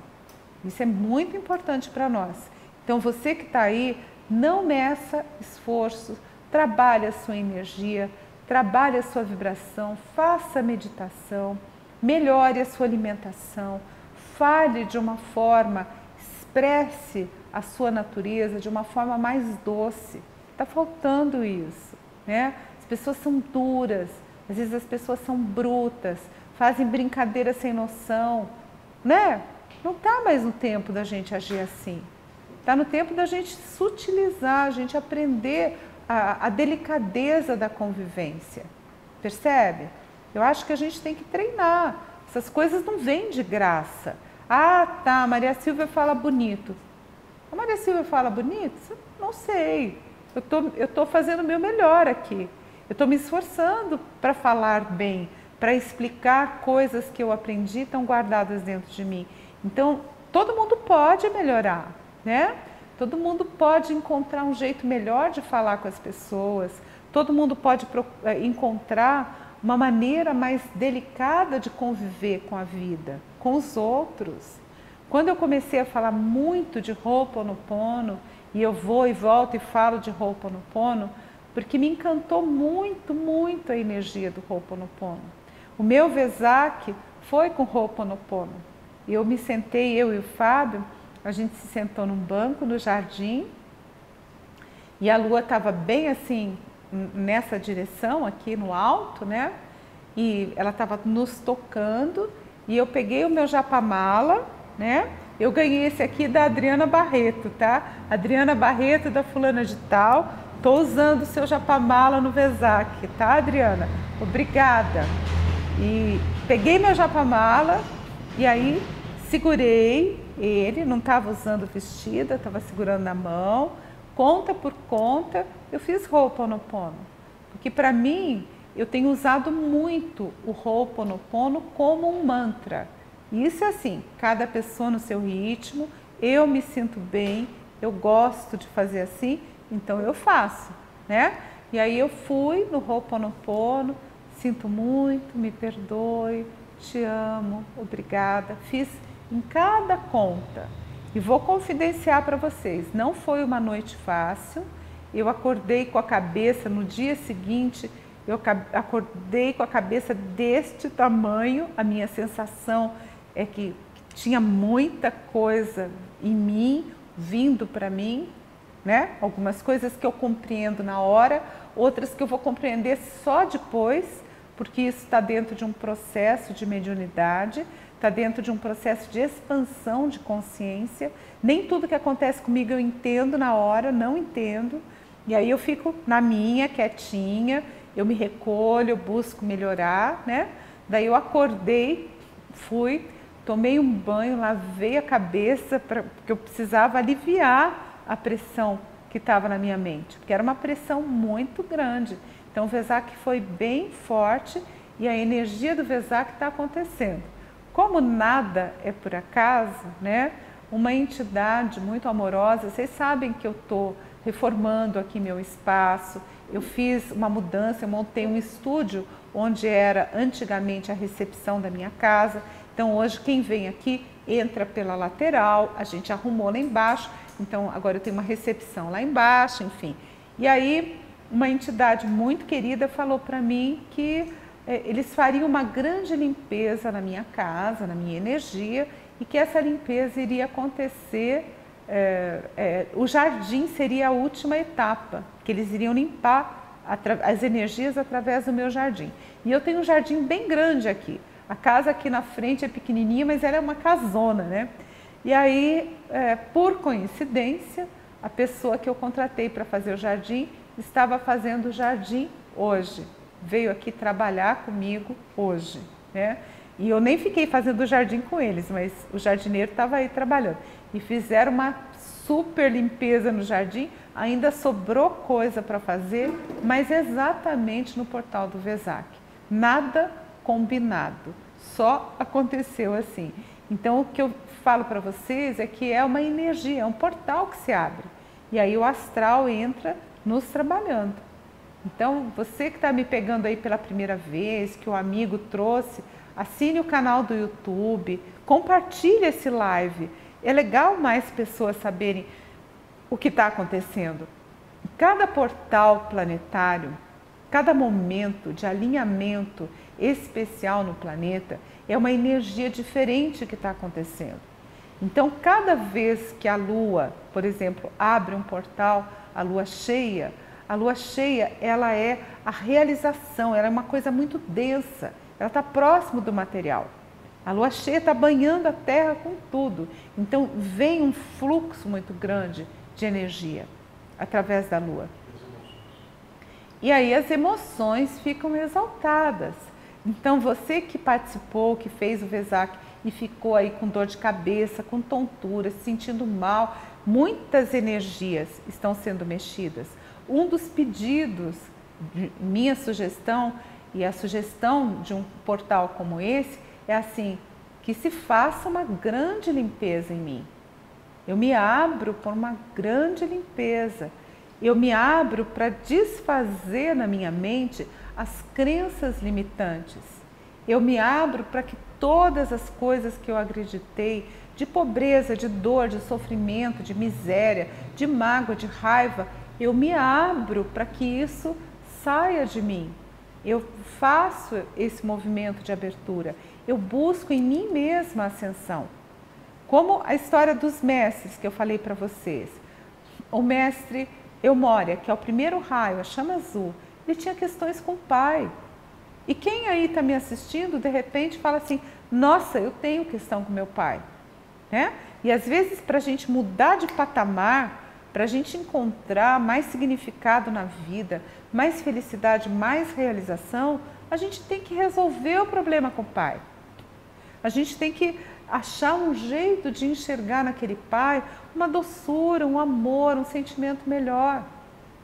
Isso é muito importante para nós. Então você que está aí, não meça esforço, trabalhe a sua energia, trabalhe a sua vibração, faça meditação, melhore a sua alimentação, fale de uma forma, expresse a sua natureza de uma forma mais doce. Está faltando isso, né? As pessoas são duras, às vezes as pessoas são brutas, fazem brincadeira sem noção, né? Não está mais no tempo da gente agir assim. Está no tempo da gente sutilizar, a gente aprender a delicadeza da convivência. Percebe? Eu acho que a gente tem que treinar. Essas coisas não vêm de graça. Ah, tá, a Maria Silvia fala bonito. A Maria Silvia fala bonito? Não sei. Eu tô fazendo o meu melhor aqui. Eu estou me esforçando para falar bem, para explicar coisas que eu aprendi estão guardadas dentro de mim. Então, todo mundo pode melhorar, né? Todo mundo pode encontrar um jeito melhor de falar com as pessoas. Todo mundo pode encontrar uma maneira mais delicada de conviver com a vida, com os outros. Quando eu comecei a falar muito de Ho'oponopono, e eu vou e volto e falo de Ho'oponopono, porque me encantou muito, muito a energia do Ho'oponopono. O meu Vesak foi com Ho'oponopono. Eu me sentei, eu e o Fábio, a gente se sentou num banco no jardim e a lua estava bem assim, nessa direção aqui no alto, né? E ela estava nos tocando e eu peguei o meu japamala, né? Eu ganhei esse aqui da Adriana Barreto, tá? Adriana Barreto da fulana de tal. Tô usando o seu japamala no Vesak, tá, Adriana? Obrigada. E peguei meu japamala e aí segurei ele, não estava usando vestido, estava segurando na mão, conta por conta, eu fiz Ho'oponopono. Porque para mim, eu tenho usado muito o Ho'oponopono como um mantra. E isso é assim, cada pessoa no seu ritmo, eu me sinto bem, eu gosto de fazer assim, então eu faço, né? E aí eu fui no Ho'oponopono, sinto muito, me perdoe, te amo, obrigada. Fiz em cada conta. E vou confidenciar para vocês, não foi uma noite fácil. Eu acordei com a cabeça, no dia seguinte, eu acordei com a cabeça deste tamanho. A minha sensação é que tinha muita coisa em mim, vindo para mim, né? Algumas coisas que eu compreendo na hora, outras que eu vou compreender só depois, porque isso está dentro de um processo de mediunidade, está dentro de um processo de expansão de consciência. Nem tudo que acontece comigo eu entendo na hora, não entendo. E aí eu fico na minha, quietinha, eu me recolho, eu busco melhorar, né? Daí eu acordei, fui, tomei um banho, lavei a cabeça, porque eu precisava aliviar a pressão que estava na minha mente, porque era uma pressão muito grande. Então o Vesak foi bem forte e a energia do Vesak está acontecendo. Como nada é por acaso, né? Uma entidade muito amorosa, vocês sabem que eu estou reformando aqui meu espaço, eu fiz uma mudança, eu montei um estúdio onde era antigamente a recepção da minha casa. Então hoje quem vem aqui entra pela lateral, a gente arrumou lá embaixo, então agora eu tenho uma recepção lá embaixo, enfim. E aí uma entidade muito querida falou para mim que eles fariam uma grande limpeza na minha casa, na minha energia, e que essa limpeza iria acontecer, o jardim seria a última etapa, que eles iriam limpar as energias através do meu jardim. E eu tenho um jardim bem grande aqui. A casa aqui na frente é pequenininha, mas ela é uma casona, né? E aí, por coincidência, a pessoa que eu contratei para fazer o jardim estava fazendo o jardim hoje. Veio aqui trabalhar comigo hoje, né? E eu nem fiquei fazendo o jardim com eles, mas o jardineiro estava aí trabalhando. E fizeram uma super limpeza no jardim, ainda sobrou coisa para fazer, mas exatamente no portal do Vesak. Nada combinado, só aconteceu assim. Então o que eu falo para vocês é que é uma energia, é um portal que se abre. E aí o astral entra nos trabalhando. Então, você que está me pegando aí pela primeira vez, que o amigo trouxe, assine o canal do YouTube, compartilhe esse live. É legal mais pessoas saberem o que está acontecendo. Cada portal planetário, cada momento de alinhamento especial no planeta é uma energia diferente que está acontecendo. Então, cada vez que a Lua, por exemplo, abre um portal, a Lua cheia, ela é a realização, ela é uma coisa muito densa, ela está próximo do material. A Lua cheia está banhando a Terra com tudo. Então vem um fluxo muito grande de energia através da Lua. E aí as emoções ficam exaltadas. Então você que participou, que fez o Vesak e ficou aí com dor de cabeça, com tontura, se sentindo mal, muitas energias estão sendo mexidas. Um dos pedidos, minha sugestão e a sugestão de um portal como esse é assim, que se faça uma grande limpeza em mim. Eu me abro por uma grande limpeza. Eu me abro para desfazer na minha mente as crenças limitantes. Eu me abro para que todas as coisas que eu acreditei, de pobreza, de dor, de sofrimento, de miséria, de mágoa, de raiva, eu me abro para que isso saia de mim. Eu faço esse movimento de abertura. Eu busco em mim mesma a ascensão. Como a história dos mestres que eu falei para vocês. O mestre Eumória, que é o primeiro raio, a chama azul, ele tinha questões com o pai. E quem aí está me assistindo, de repente fala assim, nossa, eu tenho questão com meu pai. Né? E às vezes para a gente mudar de patamar, para a gente encontrar mais significado na vida, mais felicidade, mais realização, a gente tem que resolver o problema com o pai. A gente tem que achar um jeito de enxergar naquele pai uma doçura, um amor, um sentimento melhor,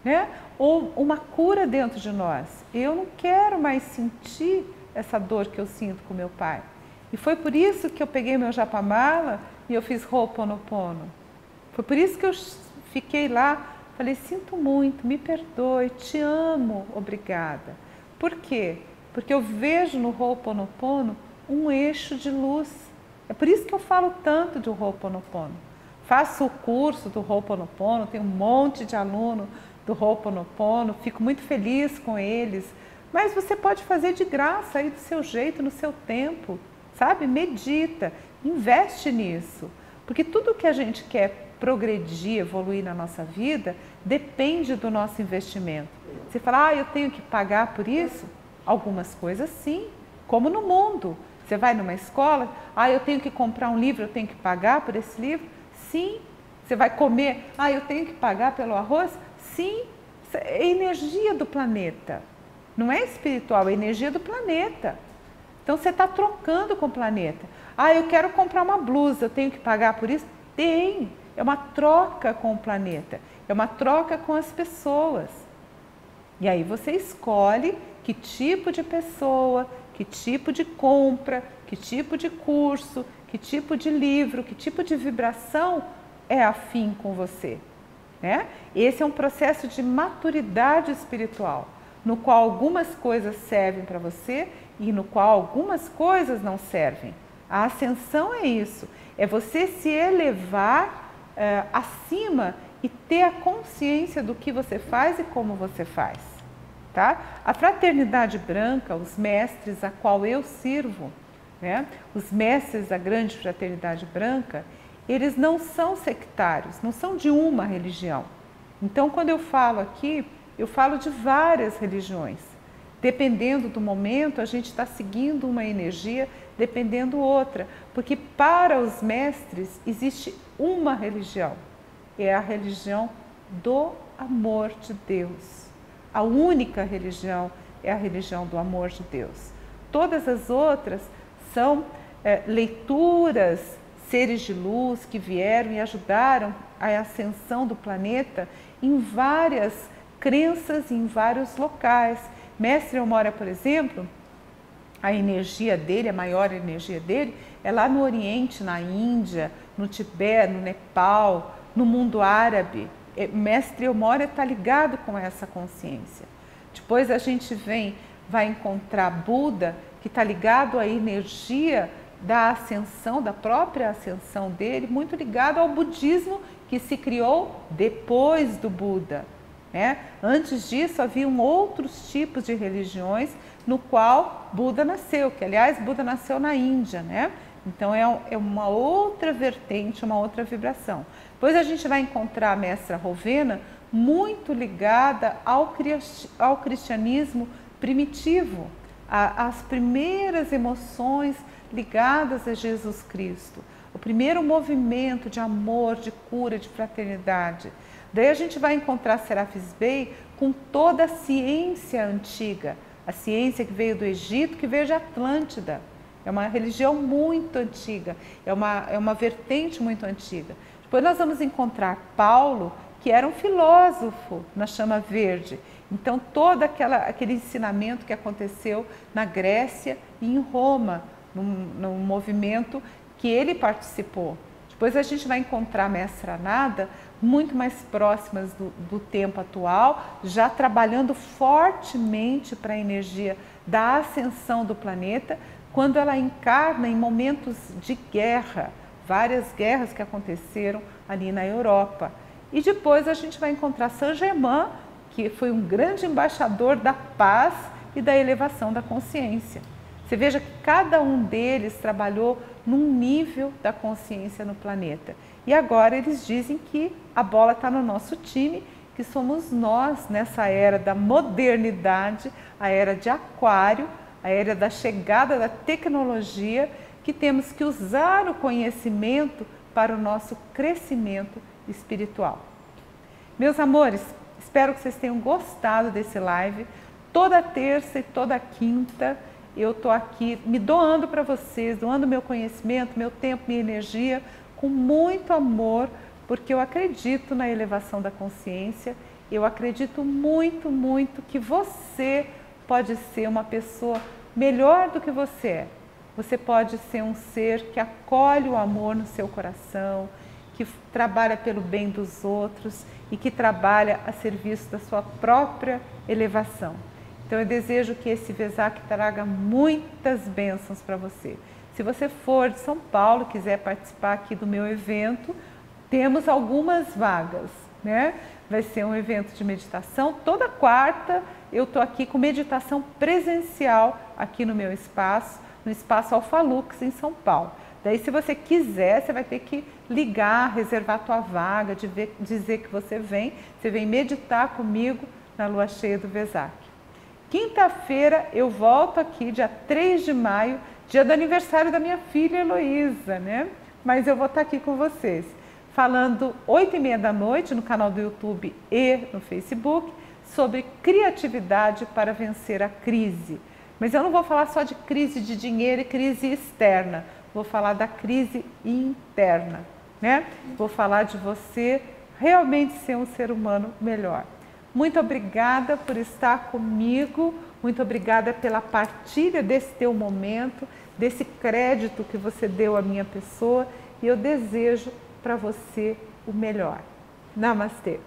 né? Ou uma cura dentro de nós. Eu não quero mais sentir essa dor que eu sinto com meu pai. E foi por isso que eu peguei meu japamala e eu fiz Ho'oponopono. Foi por isso que eu fiquei lá, falei, sinto muito, me perdoe, te amo, obrigada. Por quê? Porque eu vejo no Ho'oponopono um eixo de luz. É por isso que eu falo tanto do Ho'oponopono. Faço o curso do Ho'oponopono, tenho um monte de aluno do Ho'oponopono, fico muito feliz com eles. Mas você pode fazer de graça aí do seu jeito, no seu tempo, sabe? Medita, investe nisso. Porque tudo que a gente quer progredir, evoluir na nossa vida, depende do nosso investimento. Você fala, eu tenho que pagar por isso? Algumas coisas sim, como no mundo. Você vai numa escola, eu tenho que comprar um livro, eu tenho que pagar por esse livro? Sim. Você vai comer, eu tenho que pagar pelo arroz? Sim. É energia do planeta. Não é espiritual, é energia do planeta. Então você está trocando com o planeta. Eu quero comprar uma blusa, eu tenho que pagar por isso? Tem. É uma troca com o planeta, é uma troca com as pessoas. E aí você escolhe que tipo de pessoa, que tipo de compra, que tipo de curso, que tipo de livro, que tipo de vibração é afim com você, né? Esse é um processo de maturidade espiritual, no qual algumas coisas servem para você e no qual algumas coisas não servem. A ascensão é isso, é você se elevar acima e ter a consciência do que você faz e como você faz. Tá? A fraternidade branca, os mestres a qual eu sirvo, né? Os mestres da grande fraternidade branca, eles não são sectários, não são de uma religião. Então, quando eu falo aqui, eu falo de várias religiões. Dependendo do momento, a gente está seguindo uma energia, dependendo outra. Porque para os mestres existe uma religião. É a religião do amor de Deus. A única religião é a religião do amor de Deus. Todas as outras são leituras, seres de luz que vieram e ajudaram a ascensão do planeta em várias crenças, em vários locais. Mestre Eumória, por exemplo, a energia dele, a maior energia dele, é lá no Oriente, na Índia, no Tibete, no Nepal, no mundo árabe. Mestre Eumória está ligado com essa consciência. Depois a gente vai encontrar Buda, que está ligado à energia da ascensão, da própria ascensão dele, muito ligado ao budismo que se criou depois do Buda. Né? Antes disso, haviam outros tipos de religiões no qual Buda nasceu, que aliás Buda nasceu na Índia, né? Então é uma outra vertente, uma outra vibração. Depois a gente vai encontrar a mestra Rovena muito ligada ao cristianismo primitivo, às primeiras emoções ligadas a Jesus Cristo, o primeiro movimento de amor, de cura, de fraternidade. Daí a gente vai encontrar Serapis Bey com toda a ciência antiga, a ciência que veio do Egito, que veio de Atlântida. É uma religião muito antiga, é uma vertente muito antiga. Depois nós vamos encontrar Paulo, que era um filósofo na chama verde. Então todo aquele ensinamento que aconteceu na Grécia e em Roma, num movimento que ele participou. Depois a gente vai encontrar a Mestra Nada muito mais próximas do tempo atual, já trabalhando fortemente para a energia da ascensão do planeta, quando ela encarna em momentos de guerra, várias guerras que aconteceram ali na Europa. E depois a gente vai encontrar Saint-Germain, que foi um grande embaixador da paz e da elevação da consciência. Você veja que cada um deles trabalhou num nível da consciência no planeta. E agora eles dizem que a bola está no nosso time, que somos nós nessa era da modernidade, a era de Aquário, a era da chegada da tecnologia, que temos que usar o conhecimento para o nosso crescimento espiritual. Meus amores, espero que vocês tenham gostado desse live. Toda terça e toda quinta eu estou aqui me doando para vocês, doando meu conhecimento, meu tempo, minha energia, com muito amor, porque eu acredito na elevação da consciência, eu acredito muito, muito que você pode ser uma pessoa melhor do que você é. Você pode ser um ser que acolhe o amor no seu coração, que trabalha pelo bem dos outros e que trabalha a serviço da sua própria elevação. Então eu desejo que esse Vesak traga muitas bênçãos para você. Se você for de São Paulo, quiser participar aqui do meu evento, temos algumas vagas, né? Vai ser um evento de meditação. Toda quarta eu estou aqui com meditação presencial aqui no meu espaço, no Espaço Alphalux, em São Paulo. Daí, se você quiser, você vai ter que ligar, reservar a tua vaga, dizer que você vem meditar comigo na lua cheia do Vesak. Quinta-feira eu volto aqui, dia 3 de maio, dia do aniversário da minha filha Heloísa, né? Mas eu vou estar aqui com vocês, falando 8h30 da noite no canal do YouTube e no Facebook, sobre criatividade para vencer a crise. Mas eu não vou falar só de crise de dinheiro e crise externa, vou falar da crise interna, né? Vou falar de você realmente ser um ser humano melhor. Muito obrigada por estar comigo, muito obrigada pela partilha desse teu momento, desse crédito que você deu à minha pessoa, e eu desejo para você o melhor. Namastê!